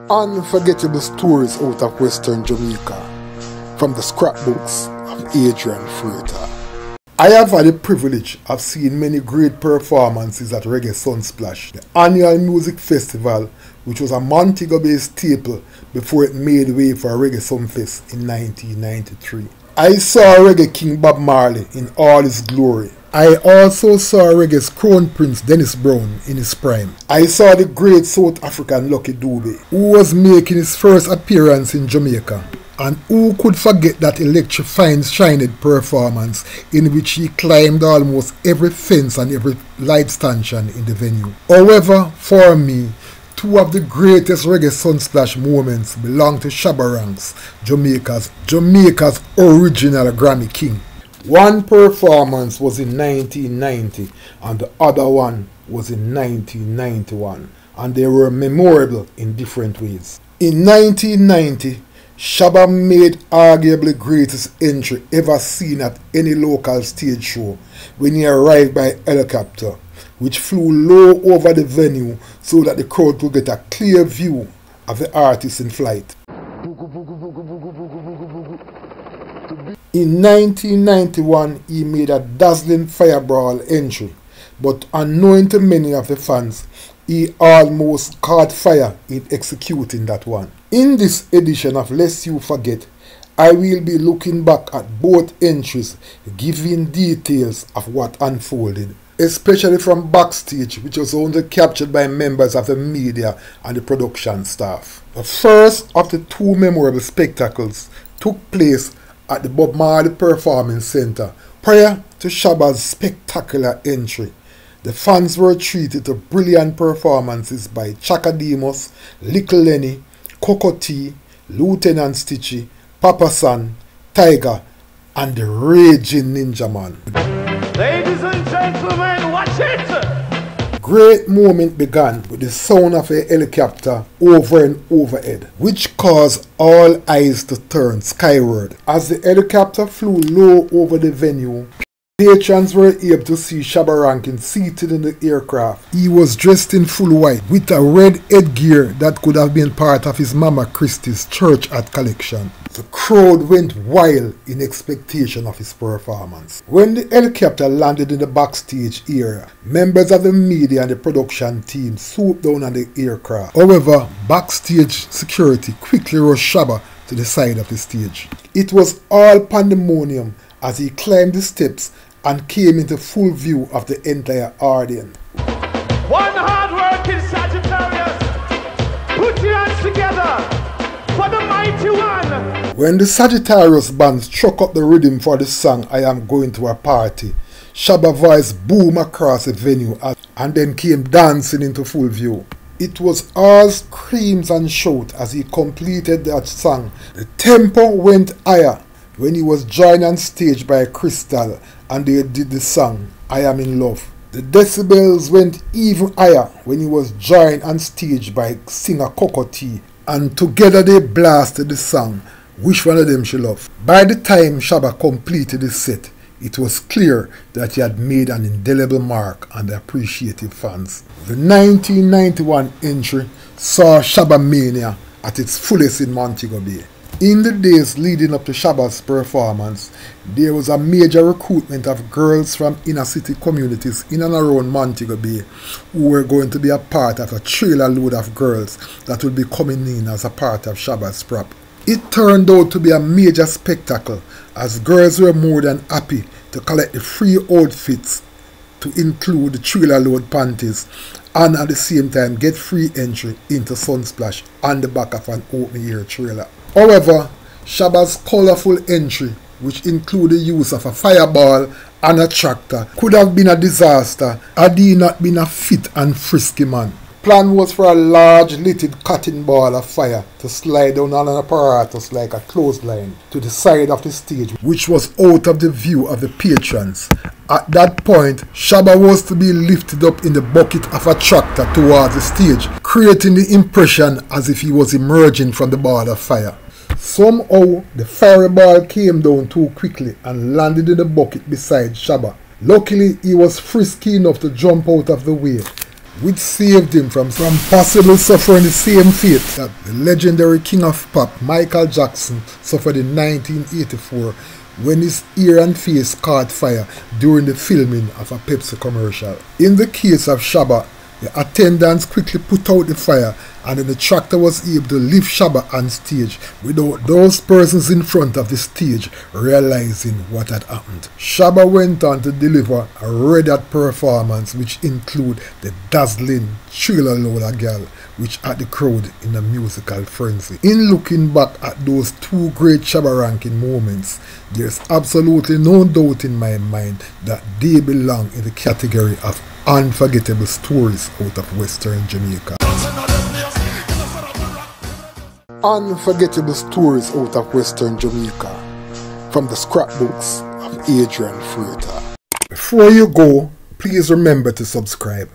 Unforgettable stories out of Western Jamaica from the scrapbooks of Adrian Freighter. I have had the privilege of seeing many great performances at Reggae Sunsplash, the annual music festival which was a Montego-based staple before it made way for Reggae Sumfest in 1993. I saw Reggae King Bob Marley in all his glory. I also saw Reggae's Crown Prince Dennis Brown in his prime. I saw the great South African Lucky Dube, who was making his first appearance in Jamaica. And who could forget that electrifying Shined performance in which he climbed almost every fence and every light stanchion in the venue. However, for me, two of the greatest Reggae Sunsplash moments belong to Shabba Ranks, Jamaica's original Grammy King. One performance was in 1990 and the other one was in 1991, and they were memorable in different ways. In 1990, Shabba made arguably greatest entry ever seen at any local stage show when he arrived by helicopter, which flew low over the venue so that the crowd could get a clear view of the artist in flight. In 1991, he made a dazzling fireball entry, but unknown to many of the fans, he almost caught fire in executing that one. In this edition of Lest You Forget, I will be looking back at both entries, giving details of what unfolded, especially from backstage, which was only captured by members of the media and the production staff. The first of the two memorable spectacles took place at the Bob Marley Performance Center prior to Shabba's spectacular entry. The fans were treated to brilliant performances by Chaka Demus, Little Lenny, Coco T, Lieutenant Stitchie, Papa San, Tiger, and the raging Ninja Man. Ladies and gentlemen, watch it! Great moment began with the sound of a helicopter over and overhead, which caused all eyes to turn skyward. As the helicopter flew low over the venue, patrons were able to see Shabba Ranking seated in the aircraft. He was dressed in full white with a red headgear that could have been part of his Mama Christie's church art collection. The crowd went wild in expectation of his performance. When the helicopter landed in the backstage area, members of the media and the production team swooped down on the aircraft. However, backstage security quickly rushed Shabba to the side of the stage. It was all pandemonium as he climbed the steps and came into full view of the entire audience. One hard-working Sagittarius, put your hands together for the mighty one. When the Sagittarius band struck up the rhythm for the song I Am Going to a Party, Shabba's voice boomed across the venue and then came dancing into full view. It was all screams and shouts as he completed that song. The tempo went higher when he was joined on stage by Crystal and they did the song I Am in Love. The decibels went even higher when he was joined on stage by singer Coco T, and together they blasted the song Which One of Them She Love. By the time Shabba completed his set, it was clear that he had made an indelible mark on the appreciative fans. The 1991 entry saw Shabba Mania at its fullest in Montego Bay. In the days leading up to Shabba's performance, there was a major recruitment of girls from inner city communities in and around Montego Bay who were going to be a part of a trailer load of girls that would be coming in as a part of Shabba's prop. It turned out to be a major spectacle as girls were more than happy to collect the free outfits to include the trailer load panties and at the same time get free entry into Sunsplash on the back of an open-air trailer. However, Shabba's colourful entry, which included the use of a fireball and a tractor, could have been a disaster had he not been a fit and frisky man. The plan was for a large littered cotton ball of fire to slide down on an apparatus like a clothesline to the side of the stage, which was out of the view of the patrons. At that point, Shabba was to be lifted up in the bucket of a tractor towards the stage, creating the impression as if he was emerging from the ball of fire. Somehow, the fireball came down too quickly and landed in the bucket beside Shabba. Luckily, he was frisky enough to jump out of the way which saved him from possibly suffering the same fate that the legendary king of pop Michael Jackson suffered in 1984 when his ear and face caught fire during the filming of a Pepsi commercial. In the case of Shabba, the attendants quickly put out the fire and then the tractor was able to lift Shabba on stage without those persons in front of the stage realizing what had happened. Shabba went on to deliver a red-hot performance which include the dazzling Thriller Lola Girl, which had the crowd in a musical frenzy. In looking back at those two great Shabba Ranking moments, there's absolutely no doubt in my mind that they belong in the category of unforgettable stories out of Western Jamaica. Unforgettable stories out of Western Jamaica from the scrapbooks of Adrian Freighter. Before you go, please remember to subscribe.